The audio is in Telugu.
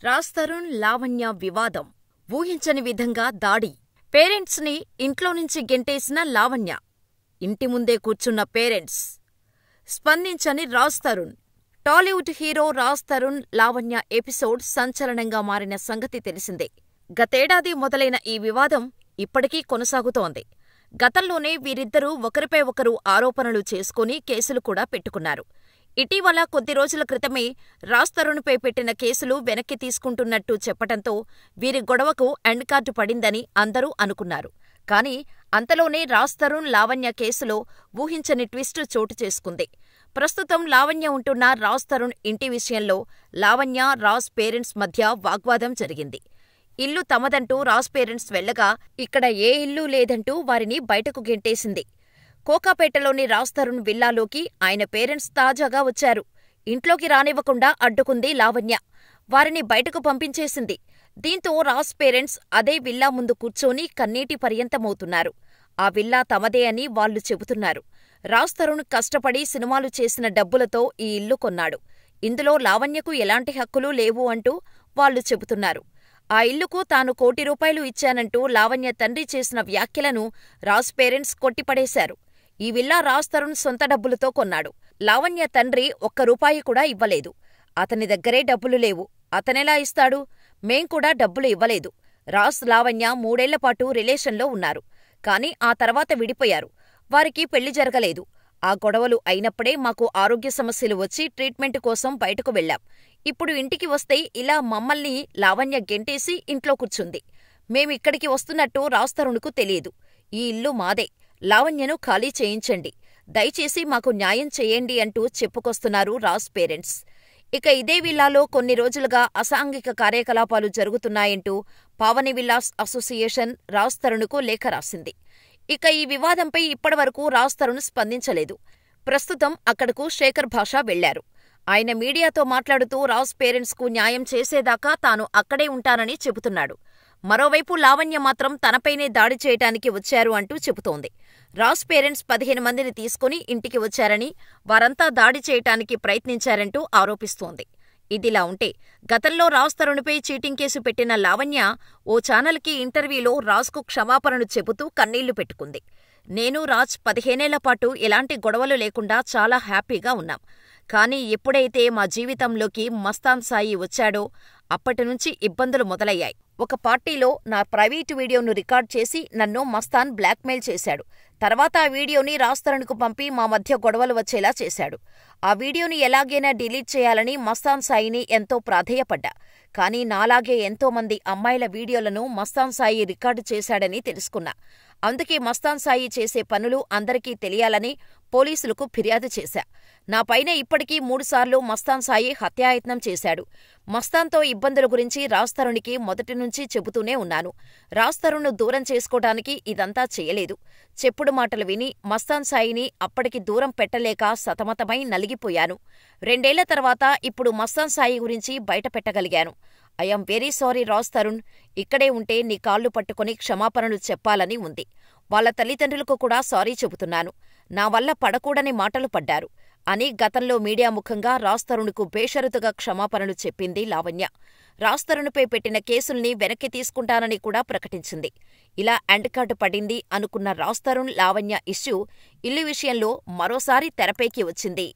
రాజ్ తరుణ్, లావణ్య వివాదం. ఊహించని విధంగా దాడి. పేరెంట్స్ ని ఇంట్లో నుంచి గెంటేసిన లావణ్య. ఇంటి ముందే కూర్చున్న పేరెంట్స్. స్పందించని రాజ్ తరుణ్. టాలీవుడ్ హీరో రాజ్ తరుణ్, లావణ్య ఎపిసోడ్ సంచలనంగా మారిన సంగతి తెలిసిందే. గతేడాది మొదలైన ఈ వివాదం ఇప్పటికీ కొనసాగుతోంది. గతంలోనే వీరిద్దరూ ఒకరిపై ఒకరు ఆరోపణలు చేసుకుని కేసులు కూడా పెట్టుకున్నారు. ఇటీవల కొద్ది రోజుల క్రితమే రాజ్ తరుణ్పై పెట్టిన కేసులు వెనక్కి తీసుకుంటున్నట్టు చెప్పటంతో వీరి గొడవకు ఎండ్ కార్డు పడిందని అందరూ అనుకున్నారు. కానీ అంతలోనే రాజ్ తరుణ్, లావణ్య కేసులో ఊహించని ట్విస్ట్ చోటు చేసుకుంది. ప్రస్తుతం లావణ్య ఉంటున్న రాజ్ తరుణ్ ఇంటి విషయంలో లావణ్య, రాజ్ పేరెంట్స్ మధ్య వాగ్వాదం జరిగింది. ఇల్లు తమదంటూ రాజ్ పేరెంట్స్ వెళ్లగా ఇక్కడ ఏ ఇల్లూ లేదంటూ వారిని బయటకు గెంటేసింది. కోకాపేటలోని రాజ్ తరుణ్ విల్లాలోకి ఆయన పేరెంట్స్ తాజాగా వచ్చారు. ఇంట్లోకి రానివ్వకుండా అడ్డుకుంది లావణ్య. వారిని బయటకు పంపించేసింది. దీంతో రాజ్ పేరెంట్స్ అదే విల్లా ముందు కూర్చొని కన్నీటి పర్యంతమవుతున్నారు. ఆ విల్లా తమదే అని వాళ్లు చెబుతున్నారు. రాజ్ తరుణ్ కష్టపడి సినిమాలు చేసిన డబ్బులతో ఈ ఇల్లు కొన్నాడు. ఇందులో లావణ్యకు ఎలాంటి హక్కులూ లేవు అంటూ వాళ్లు చెబుతున్నారు. ఆ ఇల్లుకు తాను ₹1,00,00,000 ఇచ్చానంటూ లావణ్య తండ్రి చేసిన వ్యాఖ్యలను రాజ్ పేరెంట్స్ కొట్టిపడేశారు. ఈ విల్లా రాజ్ తరుణ్ సొంత డబ్బులతో కొన్నాడు. లావణ్య తండ్రి ₹1 కూడా ఇవ్వలేదు. అతని దగ్గరే డబ్బులు లేవు. అతనెలా ఇస్తాడు? మేం కూడా డబ్బులు ఇవ్వలేదు. రాజ్, లావణ్య 3 ఏళ్లపాటు రిలేషన్లో ఉన్నారు. కానీ ఆ తర్వాత విడిపోయారు. వారికి పెళ్లి జరగలేదు. ఆ గొడవలు అయినప్పుడే మాకు ఆరోగ్య సమస్యలు వచ్చి ట్రీట్మెంట్ కోసం బయటకు వెళ్లాం. ఇప్పుడు ఇంటికి వస్తే ఇలా మమ్మల్ని లావణ్య గెంటేసి ఇంట్లో కూర్చుంది. మేమిక్కడికి వస్తున్నట్టు రాజ్ తరుణ్కు తెలియదు. ఈ ఇల్లు మాదే. లావణ్యను ఖాళీ చేయించండి. దయచేసి మాకు న్యాయం చేయండి అంటూ చెప్పుకొస్తున్నారు రాజ్ పేరెంట్స్. ఇక ఇదే విల్లాలో కొన్ని రోజులుగా అసాంఘిక కార్యకలాపాలు జరుగుతున్నాయంటూ పావని విల్లాస్ అసోసియేషన్ రాజ్ తరుణ్కు లేఖ రాసింది. ఇక ఈ వివాదంపై ఇప్పటివరకు రాజ్ తరుణ్ స్పందించలేదు. ప్రస్తుతం అక్కడకు శేఖర్ భాషా వెళ్లారు. ఆయన మీడియాతో మాట్లాడుతూ రాజ్ పేరెంట్స్కు న్యాయం చేసేదాకా తాను అక్కడే ఉంటానని చెబుతున్నాడు. మరోవైపు లావణ్య మాత్రం తనపైనే దాడి చేయటానికి వచ్చారు అంటూ చెబుతోంది. రాజ్ పేరెంట్స్ 15 మందిని తీసుకుని ఇంటికి వచ్చారని, వారంతా దాడి చేయటానికి ప్రయత్నించారంటూ ఆరోపిస్తోంది. ఇదిలా ఉంటే గతంలో రాజ్ తరుణ్పై చీటింగ్ కేసు పెట్టిన లావణ్య ఓ ఛానల్కి ఇంటర్వ్యూలో రాజ్కు క్షమాపణలు చెబుతూ కన్నీళ్లు పెట్టుకుంది. నేను, రాజ్ 15 ఏళ్లపాటు ఎలాంటి గొడవలు లేకుండా చాలా హ్యాపీగా ఉన్నాం. కానీ ఎప్పుడైతే మా జీవితంలోకి మస్తాన్ సాయి వచ్చాడో అప్పటినుంచి ఇబ్బందులు మొదలయ్యాయి. ఒక పార్టీలో నా ప్రైవేటు వీడియోను రికార్డ్ చేసి నన్ను మస్తాన్ బ్లాక్మెయిల్ చేశాడు. తర్వాత ఆ వీడియోని రాజ్ తరుణ్కు పంపి మా మధ్య గొడవలు వచ్చేలా చేశాడు. ఆ వీడియోని ఎలాగైనా డిలీట్ చేయాలని మస్తాన్ సాయిని ఎంతో ప్రాధేయపడ్డా. కానీ నాలాగే ఎంతోమంది అమ్మాయిల వీడియోలను మస్తాన్ సాయి రికార్డు చేశాడని తెలుసుకున్నా. అందుకే మస్తాన్ సాయి చేసే పనులు అందరికీ తెలియాలని పోలీసులకు ఫిర్యాదు చేశా. నాపైన ఇప్పటికీ 3 సార్లు మస్తాన్ సాయి హత్యాయత్నం చేశాడు. మస్తాన్తో ఇబ్బందుల గురించి రాజ్ తరుణ్కి మొదటి నుంచి చెబుతూనే ఉన్నాను. రాజ్ తరుణ్ను దూరం చేసుకోవడానికి ఇదంతా చేయలేదు. చెప్పుడు మాటలు విని మస్తాన్ సాయిని అప్పటికి దూరం పెట్టలేక సతమతమై నలిగిపోయాను. 2 ఏళ్ల తర్వాత ఇప్పుడు మస్తాన్ సాయి గురించి బయట పెట్టగలిగాను. I'm very sorry Raj Tarun. ఇక్కడే ఉంటే నీ కాళ్లు పట్టుకుని క్షమాపణలు చెప్పాలని ఉంది. వాళ్ళ తల్లిదండ్రులకు కూడా సారీ చెబుతున్నాను. నా వల్ల పడకూడని మాటలు పడ్డారు అని గతంలో మీడియా ముఖంగా రాజ్ తరుణ్కు బేషరతుగా క్షమాపణలు చెప్పింది లావణ్య. రాజ్ తరుణ్పై పెట్టిన కేసుల్ని వెనక్కి తీసుకుంటానని కూడా ప్రకటించింది. ఇలా ఎండ్ కార్డు పడింది అనుకున్న రాజ్ తరుణ్, లావణ్య ఇష్యూ ఇల్లు విషయంలో మరోసారి తెరపైకి వచ్చింది.